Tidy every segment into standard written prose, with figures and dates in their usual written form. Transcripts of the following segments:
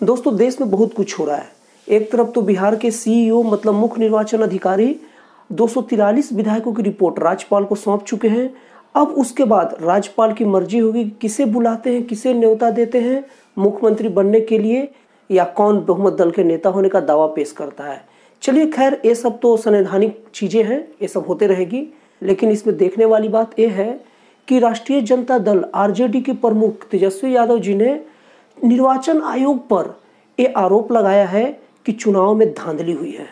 दोस्तों, देश में बहुत कुछ हो रहा है। एक तरफ तो बिहार के सीईओ मतलब मुख्य निर्वाचन अधिकारी 243 विधायकों की रिपोर्ट राज्यपाल को सौंप चुके हैं। अब उसके बाद राज्यपाल की मर्जी होगी किसे बुलाते हैं, किसे न्योता देते हैं मुख्यमंत्री बनने के लिए, या कौन बहुमत दल के नेता होने का दावा पेश करता है। चलिए खैर, ये सब तो संवैधानिक चीज़ें हैं, ये सब होते रहेगी। लेकिन इसमें देखने वाली बात यह है कि राष्ट्रीय जनता दल आरजेडी के प्रमुख तेजस्वी यादव जी ने निर्वाचन आयोग पर यह आरोप लगाया है कि चुनाव में धांधली हुई है।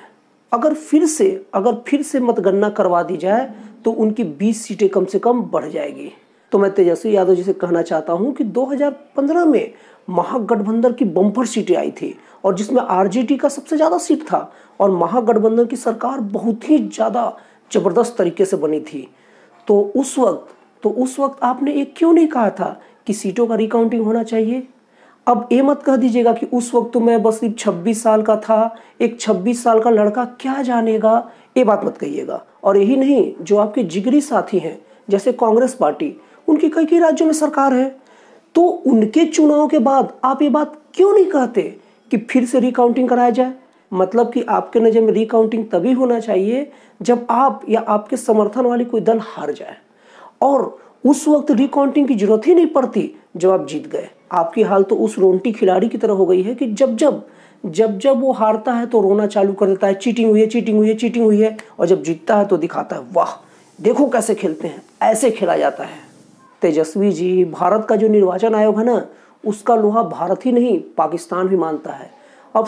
अगर फिर से मतगणना करवा दी जाए तो उनकी 20 सीटें कम से कम बढ़ जाएगी। तो मैं तेजस्वी यादव जी से कहना चाहता हूं कि 2015 में महागठबंधन की बम्पर सीटें आई थी और जिसमें आरजेडी का सबसे ज़्यादा सीट था और महागठबंधन की सरकार बहुत ही ज़्यादा जबरदस्त तरीके से बनी थी। तो उस वक्त आपने एक क्यों नहीं कहा था कि सीटों का रिकाउंटिंग होना चाहिए। अब ये मत कह दीजिएगा कि उस वक्त तो मैं बस सिर्फ 26 साल का था, एक 26 साल का लड़का क्या जानेगा, ये बात मत कहिएगा। और यही नहीं, जो आपके जिगरी साथी हैं जैसे कांग्रेस पार्टी, उनकी कई राज्यों में सरकार है, तो उनके चुनाव के बाद आप ये बात क्यों नहीं कहते कि फिर से रिकाउंटिंग कराया जाए। मतलब कि आपके नज़र में रिकाउंटिंग तभी होना चाहिए जब आप या आपके समर्थन वाली कोई दल हार जाए, और उस वक्त रिकाउंटिंग की जरूरत ही नहीं पड़ती जब आप जीत गए। आपकी हाल तो उस रोंटी खिलाड़ी की तरह हो गई है कि जब वो हारता है तो रोना चालू कर देता है, चीटिंग हुई है, और जब जीतता है तो दिखाता है वाह देखो कैसे खेलते हैं, ऐसे खेला जाता है। तेजस्वी जी, भारत का जो निर्वाचन आयोग है ना, उसका लोहा भारत ही नहीं पाकिस्तान भी मानता है। अब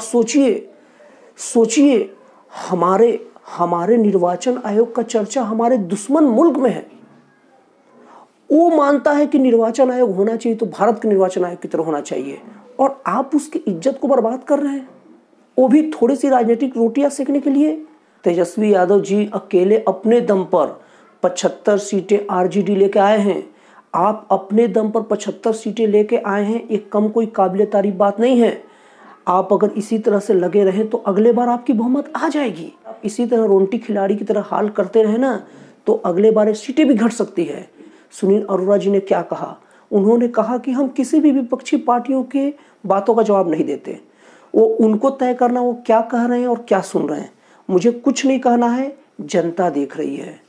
सोचिए हमारे निर्वाचन आयोग का चर्चा हमारे दुश्मन मुल्क में है। वो मानता है कि निर्वाचन आयोग होना चाहिए तो भारत के निर्वाचन आयोग की तरह होना चाहिए, और आप उसकी इज्जत को बर्बाद कर रहे हैं, वो भी थोड़ी सी राजनीतिक रोटियां सेकने के लिए। तेजस्वी यादव जी अकेले अपने दम पर 75 सीटें आरजेडी लेके आए हैं। आप अपने दम पर 75 सीटें लेके आए हैं, एक कम कोई काबिल तारीफ बात नहीं है। आप अगर इसी तरह से लगे रहें तो अगले बार आपकी बहुमत आ जाएगी। आप इसी तरह रोंटी खिलाड़ी की तरह हाल करते रहे ना, तो अगले बार सीटें भी घट सकती है। सुनील अरोड़ा जी ने क्या कहा, उन्होंने कहा कि हम किसी भी विपक्षी पार्टियों के बातों का जवाब नहीं देते, वो उनको तय करना वो क्या कह रहे हैं और क्या सुन रहे हैं। मुझे कुछ नहीं कहना है, जनता देख रही है।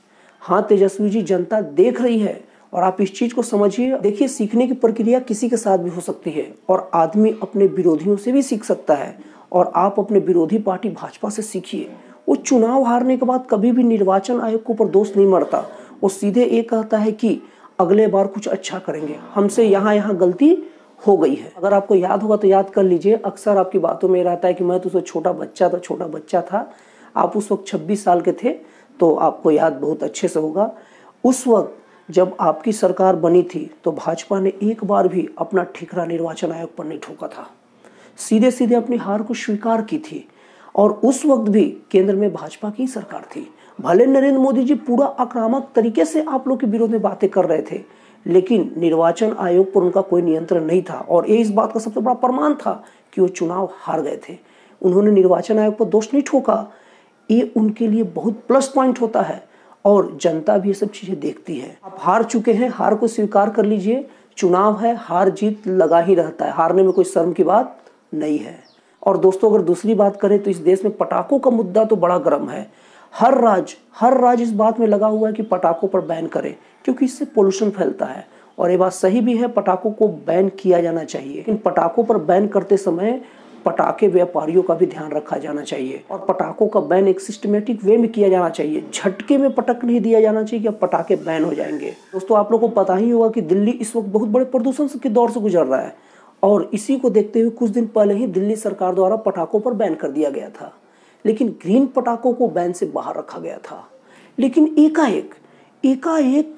हाँ तेजस्वी जी, जनता देख रही है, और आप इस चीज़ को समझिए। देखिए, सीखने की प्रक्रिया किसी के साथ भी हो सकती है, और आदमी अपने विरोधियों से भी सीख सकता है, और आप अपने विरोधी पार्टी भाजपा से सीखिए। वो चुनाव हारने के बाद कभी भी निर्वाचन आयोग के ऊपर दोष नहीं मरता, वो सीधे ये कहता है कि अगले बार कुछ अच्छा करेंगे, हमसे यहाँ गलती हो गई है। अगर आपको याद होगा तो याद कर लीजिए, अक्सर आपकी बातों में रहता है कि मैं तो उसमें छोटा बच्चा था। आप उस वक्त 26 साल के थे, तो आपको याद बहुत अच्छे से होगा। उस वक्त जब आपकी सरकार बनी थी तो भाजपा ने एक बार भी अपना ठिकरा निर्वाचन आयोग पर नहीं ठोका था, सीधे अपनी हार को स्वीकार की थी, और उस वक्त भी केंद्र में भाजपा की सरकार थी। भले नरेंद्र मोदी जी पूरा आक्रामक तरीके से आप लोग के विरोध में बातें कर रहे थे, लेकिन निर्वाचन आयोग पर उनका कोई नियंत्रण नहीं था, और ये इस बात का सबसे बड़ा प्रमाण था कि वो चुनाव हार गए थे। उन्होंने निर्वाचन आयोग पर दोष नहीं ठोका, ये उनके लिए बहुत प्लस पॉइंट होता है, और जनता भी ये सब चीज़ें देखती है। आप हार चुके हैं, हार को स्वीकार कर लीजिए। चुनाव है, हार जीत लगा ही रहता है, हारने में कोई शर्म की बात नहीं है। और दोस्तों, अगर दूसरी बात करें तो इस देश में पटाखों का मुद्दा तो बड़ा गर्म है। हर राज्य इस बात में लगा हुआ है कि पटाखों पर बैन करें, क्योंकि इससे पोल्यूशन फैलता है, और ये बात सही भी है, पटाखों को बैन किया जाना चाहिए। लेकिन पटाखों पर बैन करते समय पटाखे व्यापारियों का भी ध्यान रखा जाना चाहिए, और पटाखों का बैन एक सिस्टमेटिक वे में किया जाना चाहिए। झटके में पटक नहीं दिया जाना चाहिए कि अब पटाखे बैन हो जाएंगे। दोस्तों, आप लोगों को पता ही होगा कि दिल्ली इस वक्त बहुत बड़े प्रदूषण के दौर से गुजर रहा है, और इसी को देखते हुए कुछ दिन पहले ही दिल्ली सरकार द्वारा पटाखों पर बैन कर दिया गया था, लेकिन ग्रीन पटाखों को बैन से बाहर रखा गया था। लेकिन एकाएक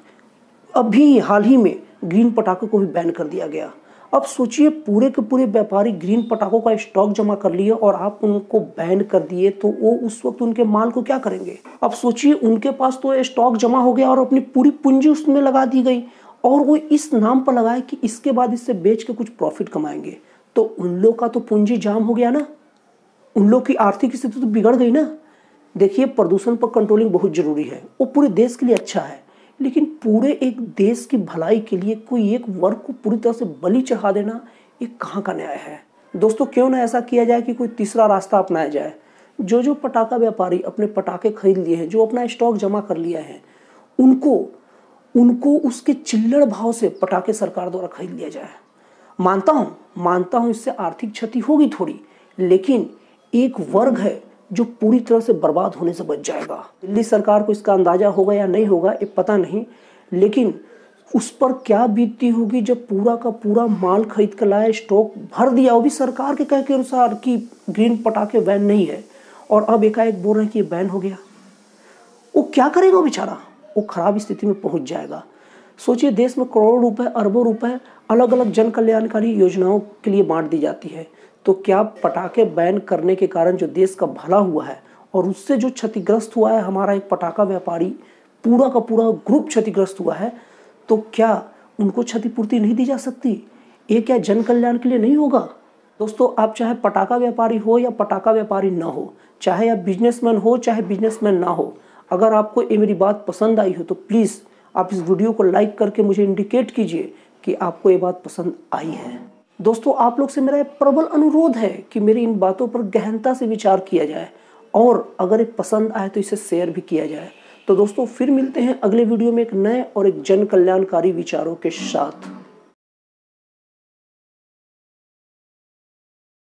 अभी हाल ही में ग्रीन पटाखों को भी बैन कर दिया गया। अब सोचिए, पूरे के पूरे व्यापारी ग्रीन पटाखों का स्टॉक जमा कर लिए और आप उनको बैन कर दिए, तो वो उस वक्त उनके माल को क्या करेंगे। अब सोचिए, उनके पास तो स्टॉक जमा हो गया और अपनी पूरी पूंजी उसमें लगा दी गई, और वो इस नाम पर लगाए कि इसके बाद इससे बेच के कुछ प्रॉफिट कमाएंगे। तो उन लोग का तो पूंजी जाम हो गया ना, उन लोग की आर्थिक स्थिति तो बिगड़ गई ना। देखिए, प्रदूषण पर कंट्रोलिंग बहुत जरूरी है, वो पूरे देश के लिए अच्छा है, लेकिन पूरे एक देश की भलाई के लिए कोई एक वर्ग को पूरी तरह से बलि चढ़ा देना, ये कहाँ का न्याय है। दोस्तों क्यों ना ऐसा किया जाए कि कोई तीसरा रास्ता अपनाया जाए। जो पटाखा व्यापारी अपने पटाखे खरीद लिए हैं, जो अपना स्टॉक जमा कर लिया है, उनको उसके चिल्लड़ भाव से पटाखे सरकार द्वारा खरीद लिया जाए। मानता हूं इससे आर्थिक क्षति होगी थोड़ी, लेकिन एक वर्ग है जो पूरी तरह से बर्बाद होने से बच जाएगा। दिल्ली सरकार को इसका अंदाजा होगा या नहीं होगा ये पता नहीं, लेकिन उस पर क्या बीतती होगी जब पूरा का पूरा माल खरीद कर लाया, स्टॉक भर दिया, वो भी सरकार के कह के अनुसार कि ग्रीन पटाखे बैन नहीं है, और अब एकाएक बोल रहे हैं कि ये बैन हो गया। वो क्या करेगा बेचारा? वो खराब स्थिति में पहुंच जाएगा। सोचिए, देश में करोड़ों रुपए, अरबों रुपए अलग अलग जन कल्याणकारी योजनाओं के लिए बांट दी जाती है, तो क्या पटाखे बैन करने के कारण जो देश का भला हुआ है और उससे जो क्षतिग्रस्त हुआ है हमारा एक पटाखा व्यापारी, पूरा का पूरा ग्रुप क्षतिग्रस्त हुआ है, तो क्या उनको क्षतिपूर्ति नहीं दी जा सकती? ये क्या जन कल्याण के लिए नहीं होगा? दोस्तों, आप चाहे पटाखा व्यापारी हो या पटाखा व्यापारी ना हो, चाहे आप बिजनेसमैन हो चाहे बिजनेसमैन ना हो, अगर आपको ये मेरी बात पसंद आई हो तो प्लीज़ आप इस वीडियो को लाइक करके मुझे इंडिकेट कीजिए कि आपको ये बात पसंद आई है। दोस्तों, आप लोग से मेरा एक प्रबल अनुरोध है कि मेरी इन बातों पर गहनता से विचार किया जाए, और अगर ये पसंद आए तो इसे शेयर भी किया जाए। तो दोस्तों, फिर मिलते हैं अगले वीडियो में एक नए और एक जन कल्याणकारी विचारों के साथ।